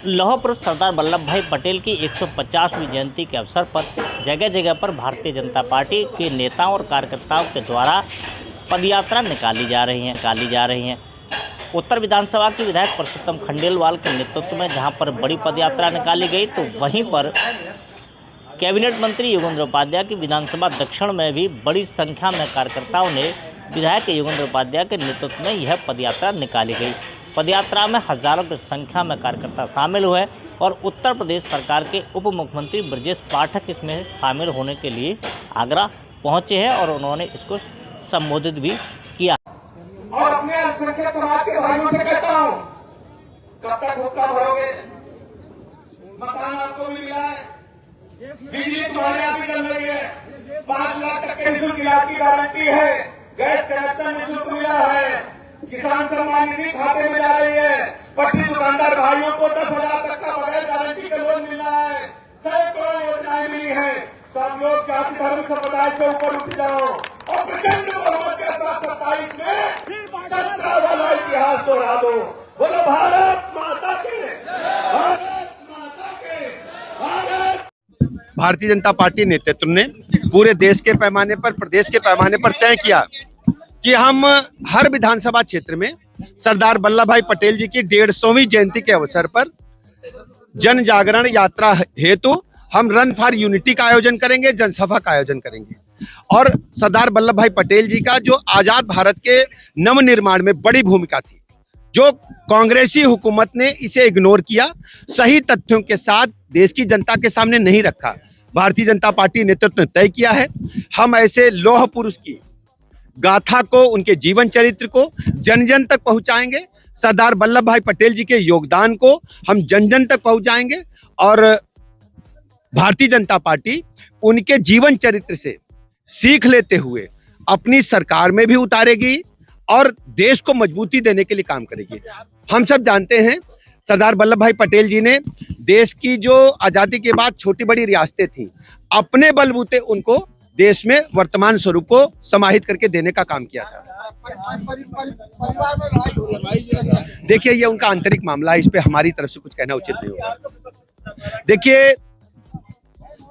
लौह पुरुष सरदार वल्लभ भाई पटेल की 150वीं जयंती के अवसर पर जगह जगह पर भारतीय जनता पार्टी के नेताओं और कार्यकर्ताओं के द्वारा पदयात्रा निकाली जा रही हैं। उत्तर विधानसभा की विधायक परसोत्तम खंडेलवाल के नेतृत्व में जहां पर बड़ी पदयात्रा निकाली गई, तो वहीं पर कैबिनेट मंत्री योगेंद्र उपाध्याय की विधानसभा दक्षिण में भी बड़ी संख्या में कार्यकर्ताओं ने विधायक योगेंद्र उपाध्याय के नेतृत्व में यह पदयात्रा निकाली गई। पदयात्रा में हजारों की संख्या में कार्यकर्ता शामिल हुए और उत्तर प्रदेश सरकार के उप मुख्यमंत्री ब्रजेश पाठक इसमें शामिल होने के लिए आगरा पहुंचे हैं और उन्होंने इसको संबोधित भी किया। और अपने अल्पसंख्यक समाज के भाइयों से कहता हूं, कब तक हुक्का भरोगे? मकान आपको भी मिला है, बिजली तुम्हारे यहाँ भी चल रही है, 5 लाख तक के निःशुल्क इलाज की गारंटी है, गैस कनेक्शन निःशुल्क मिला है, किसान सम्मान निधि खाते में जा रही है, पटरी दुकानदार भाइयों को 10,000 तक का बगैर गारंटी का लोन मिल रहा है, सैकड़ों योजनाएं मिली है। सब लोग जाति धर्म संप्रदाय से ऊपर उठ जाओ और प्रचंड बहुमत के साथ 27 में 17 वाला इतिहास दोहरा दो। बोलो भारत माता के, भारत माता के, भारत। भारतीय जनता पार्टी नेतृत्व ने पूरे देश के पैमाने पर, प्रदेश के पैमाने पर तय किया कि हम हर विधानसभा क्षेत्र में सरदार वल्लभ भाई पटेल जी की 150वीं जयंती के अवसर पर जन जागरण यात्रा हेतु हम रन फॉर यूनिटी का आयोजन करेंगे, जनसभा का आयोजन करेंगे। और सरदार वल्लभ भाई पटेल जी का जो आजाद भारत के नवनिर्माण में बड़ी भूमिका थी, जो कांग्रेसी हुकूमत ने इसे इग्नोर किया, सही तथ्यों के साथ देश की जनता के सामने नहीं रखा, भारतीय जनता पार्टी नेतृत्व ने तय किया है। हम ऐसे लौह पुरुष की गाथा को, उनके जीवन चरित्र को जन जन तक पहुंचाएंगे। सरदार वल्लभ भाई पटेल जी के योगदान को हम जन जन तक पहुंचाएंगे और भारतीय जनता पार्टी उनके जीवन चरित्र से सीख लेते हुए अपनी सरकार में भी उतारेगी और देश को मजबूती देने के लिए काम करेगी। हम सब जानते हैं सरदार वल्लभ भाई पटेल जी ने देश की जो आजादी के बाद छोटी बड़ी रियासतें थीं, अपने बलबूते उनको देश में वर्तमान स्वरूप को समाहित करके देने का काम किया था। देखिए, ये उनका आंतरिक मामला है, इस पे हमारी तरफ से कुछ कहना उचित नहीं होगा। देखिए,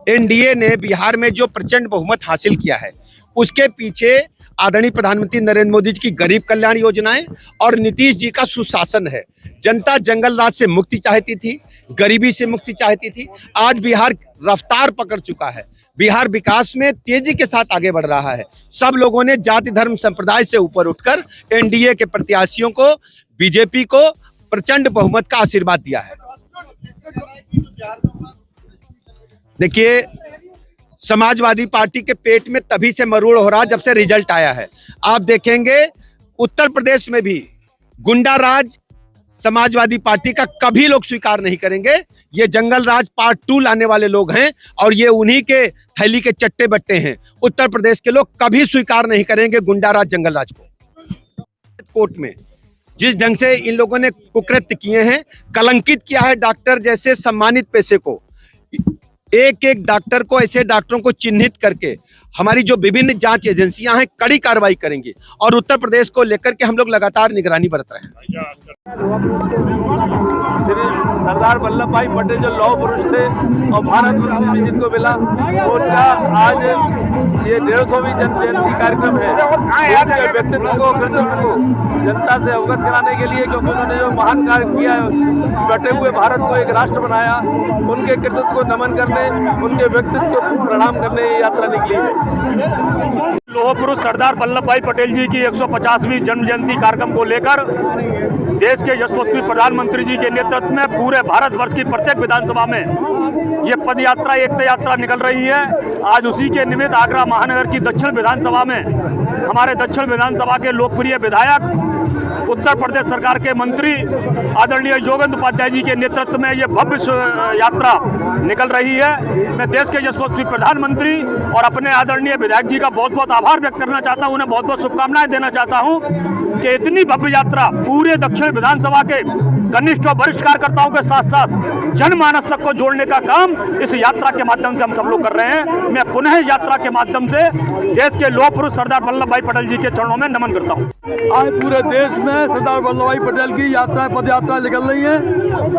एनडीए ने बिहार में जो प्रचंड बहुमत हासिल किया है, उसके पीछे आदरणीय प्रधानमंत्री नरेंद्र मोदी जी की गरीब कल्याण योजनाएं और नीतीश जी का सुशासन है। जनता जंगल राज से मुक्ति चाहती थी, गरीबी से मुक्ति चाहती थी। आज बिहार रफ्तार पकड़ चुका है, बिहार विकास में तेजी के साथ आगे बढ़ रहा है। सब लोगों ने जाति धर्म संप्रदाय से ऊपर उठकर एनडीए के प्रत्याशियों को, बीजेपी को प्रचंड बहुमत का आशीर्वाद दिया है। देखिए, समाजवादी पार्टी के पेट में तभी से मरूड़ हो रहा जब से रिजल्ट आया है। आप देखेंगे उत्तर प्रदेश में भी गुंडा राज समाजवादी पार्टी का कभी लोग स्वीकार नहीं करेंगे। ये जंगल राज पार्ट 2 लाने वाले लोग हैं और ये उन्हीं के थैली के चट्टे बट्टे हैं। उत्तर प्रदेश के लोग कभी स्वीकार नहीं करेंगे गुंडा राज जंगल राज को। कोर्ट में जिस ढंग से इन लोगों ने कुकृत्य किए हैं, कलंकित किया है डॉक्टर जैसे सम्मानित पेशे को, एक एक डॉक्टर को, ऐसे डॉक्टरों को चिन्हित करके हमारी जो विभिन्न जांच एजेंसियां हैं कड़ी कार्रवाई करेंगी और उत्तर प्रदेश को लेकर के हम लोग लगातार निगरानी बरत रहे हैं। सरदार वल्लभ भाई पटेल जो लौह पुरुष थे और भारत रत्न भी जिनको मिला, उनका आज ये 150वीं जयंती कार्यक्रम है। उनके व्यक्तित्व को, कृतित्व को जनता से अवगत कराने के लिए, क्योंकि उन्होंने जो महान कार्य किया, बटे हुए भारत को एक राष्ट्र बनाया, उनके कृतित्व को नमन करने, उनके व्यक्तित्व को प्रणाम करने ये यात्रा निकली है। लौह पुरुष सरदार वल्लभ भाई पटेल जी की 150वीं जन्म जयंती कार्यक्रम को लेकर देश के यशस्वी प्रधानमंत्री जी के नेतृत्व में पूरे भारतवर्ष की प्रत्येक विधानसभा में ये पद यात्रा, एकता यात्रा निकल रही है। आज उसी के निमित्त आगरा महानगर की दक्षिण विधानसभा में हमारे दक्षिण विधानसभा के लोकप्रिय विधायक, उत्तर प्रदेश सरकार के मंत्री आदरणीय योगेंद्र उपाध्याय जी के नेतृत्व में ये भव्य यात्रा निकल रही है। मैं देश के यशस्वी प्रधानमंत्री और अपने आदरणीय विधायक जी का बहुत बहुत आभार व्यक्त करना चाहता हूं, उन्हें बहुत बहुत शुभकामनाएं देना चाहता हूं कि इतनी भव्य यात्रा पूरे दक्षिण विधानसभा के कनिष्ठ और वरिष्ठ कार्यकर्ताओं के साथ साथ जनमानस तक को जोड़ने का काम इस यात्रा के माध्यम से हम सब लोग कर रहे हैं। मैं पुनः यात्रा के माध्यम से देश के लौह पुरुष सरदार वल्लभ भाई पटेल जी के चरणों में नमन करता हूं। आज पूरे देश में हैं, सरदार वल्लभ भाई पटेल की यात्रा पद यात्रा निकल रही है।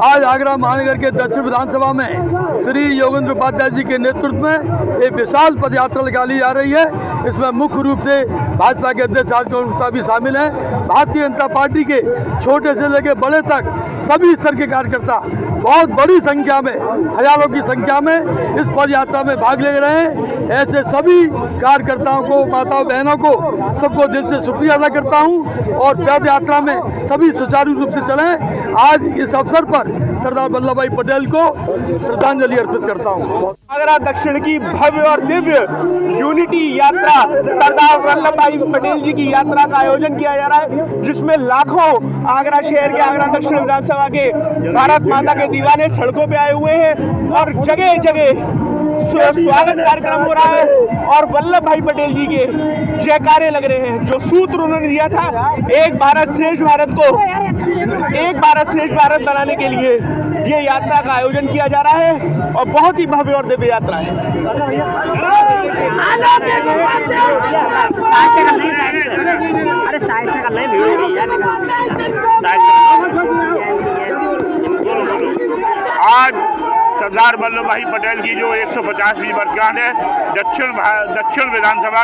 आज आगरा महानगर के दक्षिण विधानसभा में श्री योगेंद्र उपाध्याय जी के नेतृत्व में एक विशाल पद यात्रा निकाली जा रही है। इसमें मुख्य रूप से भाजपा के अध्यक्ष राजकुमार गुप्ता भी शामिल हैं। भारतीय जनता पार्टी के छोटे से लेकर बड़े तक सभी स्तर के कार्यकर्ता बहुत बड़ी संख्या में, हजारों की संख्या में इस पद यात्रा में भाग ले रहे हैं। ऐसे सभी कार्यकर्ताओं को, माताओं बहनों को, सबको दिल से शुक्रिया अदा करता हूं और पद यात्रा में सभी सुचारू रूप से चलें। आज इस अवसर पर सरदार वल्लभ भाई पटेल को श्रद्धांजलि अर्पित करता हूं। आगरा दक्षिण की भव्य और दिव्य यूनिटी यात्रा, सरदार वल्लभ भाई पटेल जी की यात्रा का आयोजन किया जा रहा है, जिसमें लाखों आगरा शहर के, आगरा दक्षिण विधानसभा के भारत माता के दीवाने सड़कों पे आए हुए हैं और जगह जगह स्वागत कार्यक्रम हो रहा है और वल्लभ भाई पटेल जी के जयकारे लग रहे हैं। जो सूत्र उन्होंने दिया था, एक भारत श्रेष्ठ भारत को, एक भारत श्रेष्ठ भारत बनाने के लिए ये यात्रा का आयोजन किया जा रहा है और बहुत ही भव्य और दिव्य यात्रा है। आज सरदार वल्लभ भाई पटेल की जो 150वीं वर्षगांठ है, दक्षिण विधानसभा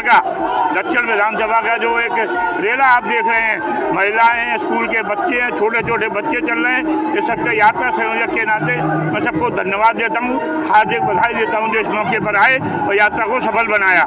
का जो एक रेला आप देख रहे हैं, महिलाएं हैं, स्कूल के बच्चे हैं, छोटे छोटे बच्चे चल रहे हैं। इस सबके यात्रा संयोजक के नाते मैं सबको धन्यवाद देता हूँ, हार्दिक बधाई देता हूँ जो इस मौके पर आए और यात्रा को सफल बनाया।